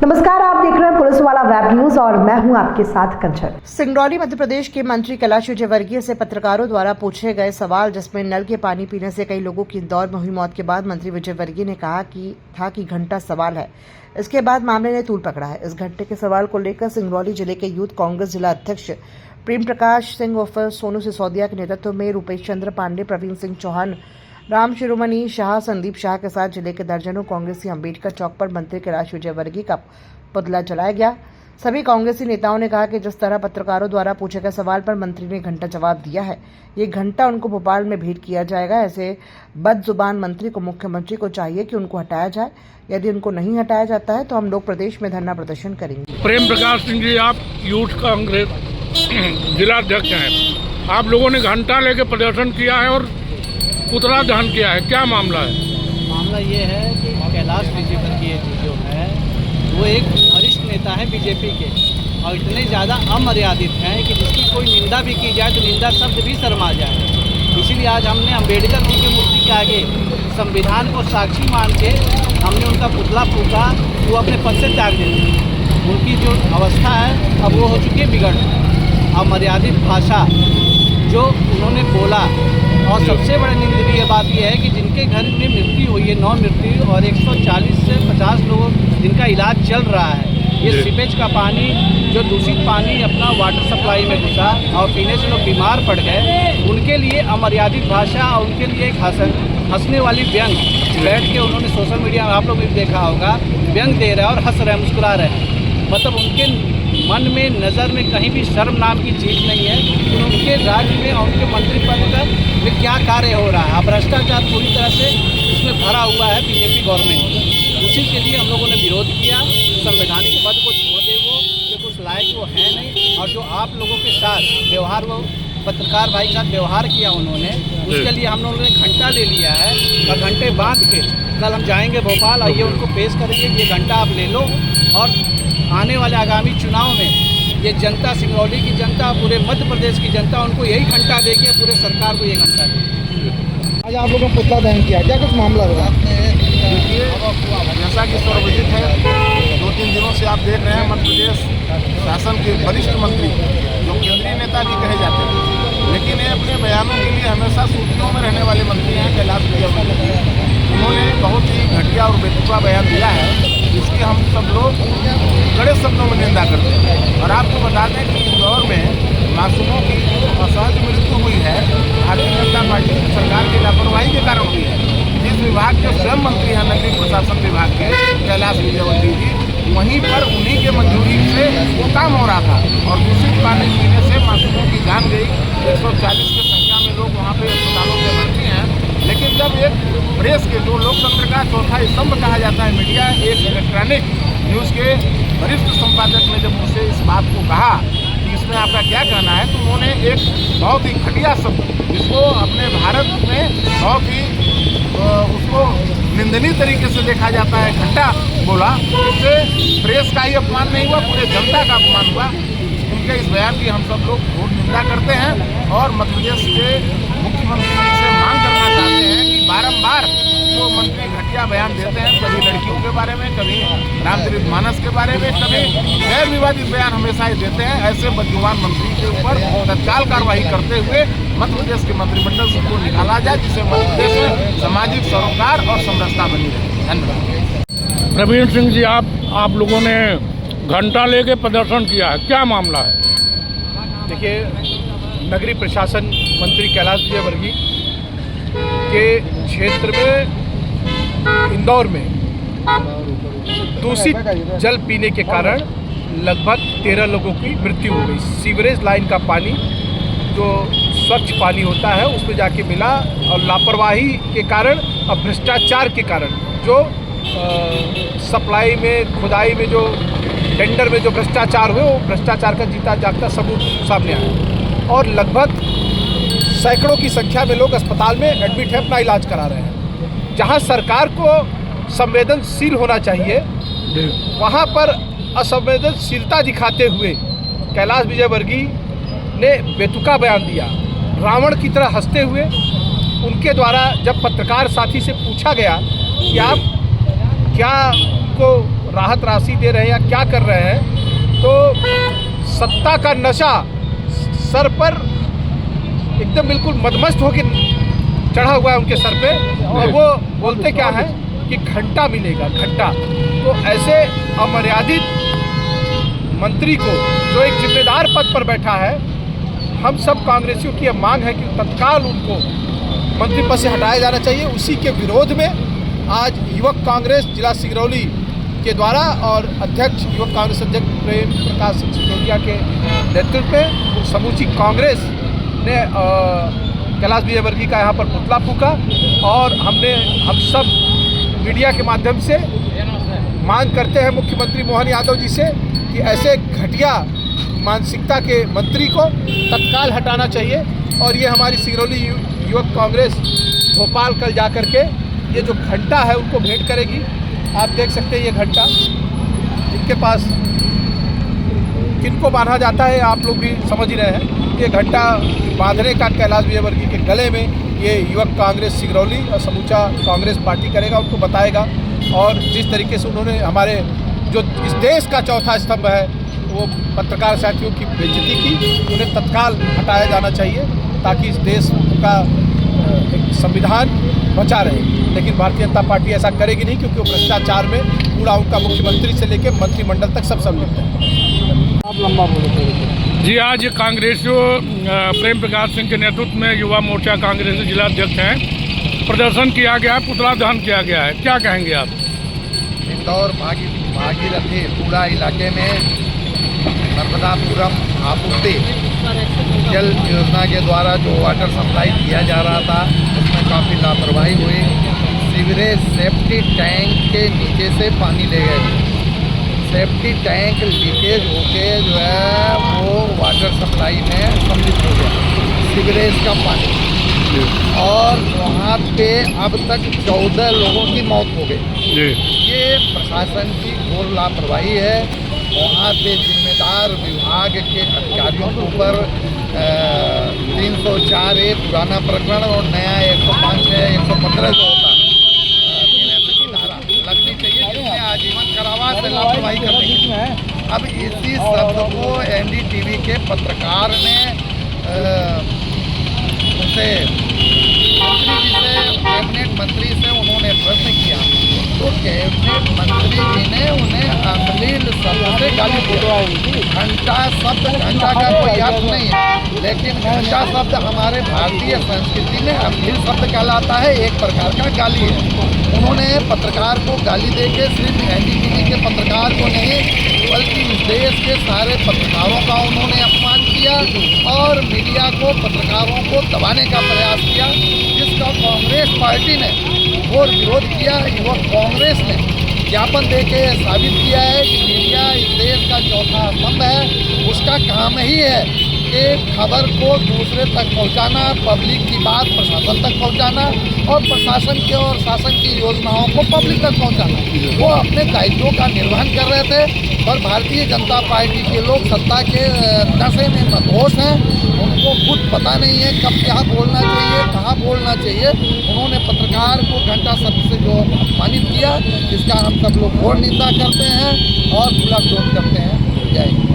नमस्कार, आप देख रहे हैं पुलिस वाला वेब न्यूज और मैं हूं आपके साथ कंचन। सिंगरौली मध्य प्रदेश के मंत्री कैलाश विजयवर्गीय से पत्रकारों द्वारा पूछे गए सवाल, जिसमें नल के पानी पीने से कई लोगों की इंदौर में हुई मौत के बाद मंत्री विजयवर्गीय ने कहा कि घंटा सवाल है। इसके बाद मामले ने तूल पकड़ा है। इस घंटे के सवाल को लेकर सिंगरौली जिले के यूथ कांग्रेस जिला अध्यक्ष प्रेम प्रकाश सिंह उर्फ सोनू सिसोदिया के नेतृत्व में रूपेश चंद्र पांडे, प्रवीण सिंह चौहान, राम शिरोमणि शाह, संदीप शाह के साथ जिले के दर्जनों कांग्रेसी अम्बेडकर चौक पर मंत्री कैलाश विजयवर्गीय का पुतला जलाया गया। सभी कांग्रेसी नेताओं ने कहा कि जिस तरह पत्रकारों द्वारा पूछे गए सवाल पर मंत्री ने घंटा जवाब दिया है, ये घंटा उनको भोपाल में भेंट किया जाएगा। ऐसे बदजुबान मंत्री को मुख्यमंत्री को चाहिए कि उनको हटाया जाए। यदि उनको नहीं हटाया जाता है तो हम लोग प्रदेश में धरना प्रदर्शन करेंगे। प्रेम प्रकाश सिंह जी, आप यूथ कांग्रेस जिलाध्यक्ष हैं। आप लोगों ने घंटा लेके प्रदर्शन किया है और पुतला दहन किया है, क्या मामला है? मामला ये है कि कैलाश विजयवर्गीय जो है वो एक वरिष्ठ नेता है बीजेपी के, और इतने ज़्यादा अमर्यादित हैं कि जिसकी कोई निंदा भी की जाए तो निंदा शब्द भी शर्मा जाए। इसीलिए आज हमने अम्बेडकर जी की मूर्ति के आगे संविधान को साक्षी मान के हमने उनका पुतला फूका। वो अपने पद से त्याग देते। उनकी जो अवस्था है अब वो हो चुकी है बिगड़। अमर्यादित भाषा जो उन्होंने बोला, और सबसे बड़ा निंदनीय बात यह है कि जिनके घर में मृत्यु हुई है, 9 मृत्यु और 140 से 50 लोगों जिनका इलाज चल रहा है, ये सीपेज का पानी जो दूषित पानी अपना वाटर सप्लाई में घुसा और पीने से लोग बीमार पड़ गए, उनके लिए अमर्यादित भाषा और उनके लिए एक हंसने वाली व्यंग बैठ के उन्होंने सोशल मीडिया में आप लोग भी देखा होगा, व्यंग दे रहे हैं और हंस रहे हैं, मुस्कुरा रहे हैं। मतलब उनके मन में, नज़र में कहीं भी शर्म नाम की चीज़ नहीं है कि उनके राज्य में और उनके मंत्री पद में क्या कार्य हो रहा है। भ्रष्टाचार पूरी तरह से उसमें भरा हुआ है बीजेपी गवर्नमेंट। उसी के लिए हम लोगों ने विरोध किया। संवैधानिक पद को छोड़ दे, वो जो कुछ लायक वो है नहीं। और जो आप लोगों के साथ व्यवहार, वो पत्रकार भाई के साथ व्यवहार किया उन्होंने, उसके लिए हम लोगों ने घंटा ले लिया है और घंटे बांध के कल हम जाएंगे भोपाल और ये उनको पेश करेंगे कि ये घंटा आप ले लो। और आने वाले आगामी चुनाव में ये जनता, सिंगरौली की जनता, पूरे मध्य प्रदेश की जनता उनको यही घंटा देगी, पूरे सरकार को ये घंटा देगी। आज आप लोगों ने पुतला दहन किया, क्या कुछ मामला हुआ? देखिए, जैसा कि सर्वविदित है, 2-3 दिनों से आप देख रहे हैं मध्य प्रदेश शासन के वरिष्ठ मंत्री जो केंद्रीय नेता भी कहे जाते हैं, लेकिन ये अपने बयानों के लिए हमेशा सुर्खियों में रहने वाले मंत्री हैं कैलाश विजयवर्गीय। उन्होंने बहुत ही घटिया और बेतुका बयान दिया है, जिसकी हम सब लोग कड़े शब्दों में निंदा करते हैं। और आपको बता दें कि इंदौर में मासूमों की असहज मृत्यु हुई है, भारतीय जनता पार्टी की सरकार की लापरवाही के कारण हुई है। जिस विभाग के स्वयं मंत्री हैं, नगरीय प्रशासन विभाग के कैलाश विजयवर्गीय जी, वहीं पर उन्हीं के मंजूरी से वो काम हो रहा था और दूषित पानी पीने से मासूमों की जान गई। 140 की संख्या में लोग वहाँ पे अस्पतालों में भर्ती हैं। लेकिन जब एक प्रेस के, जो लोकतंत्र का चौथा स्तंभ कहा जाता है मीडिया, एक इलेक्ट्रॉनिक न्यूज़ के वरिष्ठ संपादक ने जब मुझसे इस बात को कहा कि इसमें आपका क्या कहना है, तो उन्होंने एक बहुत ही घटिया शब्द, जिसको अपने भारत में बहुत ही उसको निंदनीय तरीके से देखा जाता है, घंटा बोला। इससे प्रेस का ही अपमान नहीं हुआ, पूरे जनता का अपमान हुआ। उनके इस बयान की हम सब लोग बहुत निंदा करते हैं और मध्य प्रदेश के मुख्यमंत्री से मांग करना चाहते हैं कि बारंबार जो मंत्री घटिया बयान देते हैं, कभी लड़कियों के बारे में, कभी रामचरित मानस के बारे में, कभी गैर विवादित बयान हमेशा ही देते हैं, ऐसे बदजुबान मंत्री के ऊपर तत्काल कार्रवाई करते हुए मध्य प्रदेश के मंत्रिमंडल से उनको निकाला जाए, जिससे मध्य प्रदेश में सामाजिक सरोकार और समरसता बनी रहे। धन्यवाद। प्रवीण सिंह जी, आप लोगों ने घंटा लेके प्रदर्शन किया है, क्या मामला है? देखिए, नगरीय प्रशासन मंत्री कैलाश विजयवर्गीय के क्षेत्र में इंदौर में दूषित जल पीने के कारण लगभग 13 लोगों की मृत्यु हो गई। सीवरेज लाइन का पानी, जो स्वच्छ पानी होता है, उसमें जाके मिला और लापरवाही के कारण और भ्रष्टाचार के कारण जो सप्लाई में, खुदाई में, जो टेंडर में जो भ्रष्टाचार हुए, वो भ्रष्टाचार का जीता जागता सबूत सामने आया। और लगभग सैकड़ों की संख्या में लोग अस्पताल में एडमिट है, अपना इलाज करा रहे हैं। जहां सरकार को संवेदनशील होना चाहिए, वहां पर असंवेदनशीलता दिखाते हुए कैलाश विजयवर्गीय ने बेतुका बयान दिया, रावण की तरह हंसते हुए। उनके द्वारा जब पत्रकार साथी से पूछा गया कि आप क्या को राहत राशि दे रहे हैं या क्या कर रहे हैं, तो सत्ता का नशा सर पर एकदम बिल्कुल मदमस्त होकर चढ़ा हुआ है उनके सर पे, और वो बोलते क्या है कि घंटा मिलेगा, घंटा। तो ऐसे अमर्यादित मंत्री को, जो एक जिम्मेदार पद पर बैठा है, हम सब कांग्रेसियों की यह मांग है कि तत्काल उनको मंत्री पद से हटाया जाना चाहिए। उसी के विरोध में आज युवक कांग्रेस जिला सिंगरौली के द्वारा और अध्यक्ष युवक कांग्रेस अध्यक्ष प्रेम प्रकाश सिंह सिसोदिया के नेतृत्व में समूची कांग्रेस ने कैलाश विजयवर्गीय का यहाँ पर पुतला फूंका, और हम सब मीडिया के माध्यम से मांग करते हैं मुख्यमंत्री मोहन यादव जी से कि ऐसे घटिया मानसिकता के मंत्री को तत्काल हटाना चाहिए। और ये हमारी सिंगरौली युवक कांग्रेस भोपाल कल जा कर के ये जो घंटा है उनको भेंट करेगी। आप देख सकते हैं ये घंटा इनके पास किनको बांधा जाता है, आप लोग भी समझ ही रहे हैं। ये घंटा बांधने का कैलाश विजयवर्गीय के गले में ये युवक कांग्रेस सिंगरौली और समूचा कांग्रेस पार्टी करेगा, उनको बताएगा। और जिस तरीके से उन्होंने हमारे जो इस देश का चौथा स्तंभ है वो पत्रकार साथियों की बेइज्जती की, उन्हें तत्काल हटाया जाना चाहिए ताकि इस देश का एक संविधान बचा रहे। लेकिन भारतीय जनता पार्टी ऐसा करेगी नहीं, क्योंकि वो भ्रष्टाचार में पूरा उनका मुख्यमंत्री से लेकर मंत्रिमंडल तक सब सम्मिलित है। आप लंबा बोले। जी, आज कांग्रेसियों प्रेम प्रकाश सिंह के नेतृत्व में युवा मोर्चा कांग्रेस जिला अध्यक्ष हैं, प्रदर्शन किया गया है, पुतला दहन किया गया है, क्या कहेंगे आप? इंदौर भागीरथी पूरा इलाके में नर्मदापुरम आपूर्ति जल योजना के द्वारा जो वाटर सप्लाई किया जा रहा था उसमें काफ़ी लापरवाही हुई। सीवरेज सेफ्टी टैंक के नीचे से पानी ले गए, सेफ्टी टैंक लीकेज होके जो है वो वाटर सप्लाई में सम्मिलित हो गया, सीवरेज का पानी, और वहाँ पे अब तक 14 लोगों की मौत हो गई। ये प्रशासन की घोर लापरवाही है। वहाँ पे जिम्मेदार विभाग के अधिकारियों के ऊपर 304A पुराना प्रकरण और नया 105 है 115 जो होता की धारा लगनी चाहिए, जिसमें आजीवन कारावास से लापरवाही करनी है। अब इसी शब्द को NDTV के पत्रकार ने उनसे मंत्री जी से, कैबिनेट मंत्री से उन्होंने प्रश्न किया, तो कैबिनेट मंत्री जी ने उन्हें अश्लील शब्द से गाली दिया। घंटा शब्द, घंटा का कोई अर्थ नहीं है, लेकिन घंटा शब्द हमारे भारतीय संस्कृति में अश्लील शब्द कहलाता है, एक प्रकार का गाली है। उन्होंने पत्रकार को गाली देके सिर्फ NDTV के पत्रकार को नहीं बल्कि इस देश के सारे पत्रकारों का उन्होंने अपमान किया और मीडिया को, पत्रकारों को दबाने का प्रयास किया, जिसका कांग्रेस पार्टी ने घोर विरोध किया। युवक कांग्रेस ने ज्ञापन देके साबित किया है कि मीडिया इस देश का चौथा स्तंभ है, उसका काम ही है कि खबर को दूसरे तक पहुंचाना, पब्लिक की बात प्रशासन तक पहुंचाना और प्रशासन के और शासन की योजनाओं को पब्लिक तक पहुंचाना। वो अपने दायित्वों का निर्वहन कर रहे थे, पर भारतीय जनता पार्टी के लोग सत्ता के नशे में मदहोश हैं। उनको खुद पता नहीं है कब क्या बोलना चाहिए, कहाँ बोलना चाहिए। उन्होंने पत्रकार को घंटा शब्द से जो अपमानित किया, इसका हम सब लोग घोर निंदा करते हैं और खुला विरोध करते हैं। जय हिंद।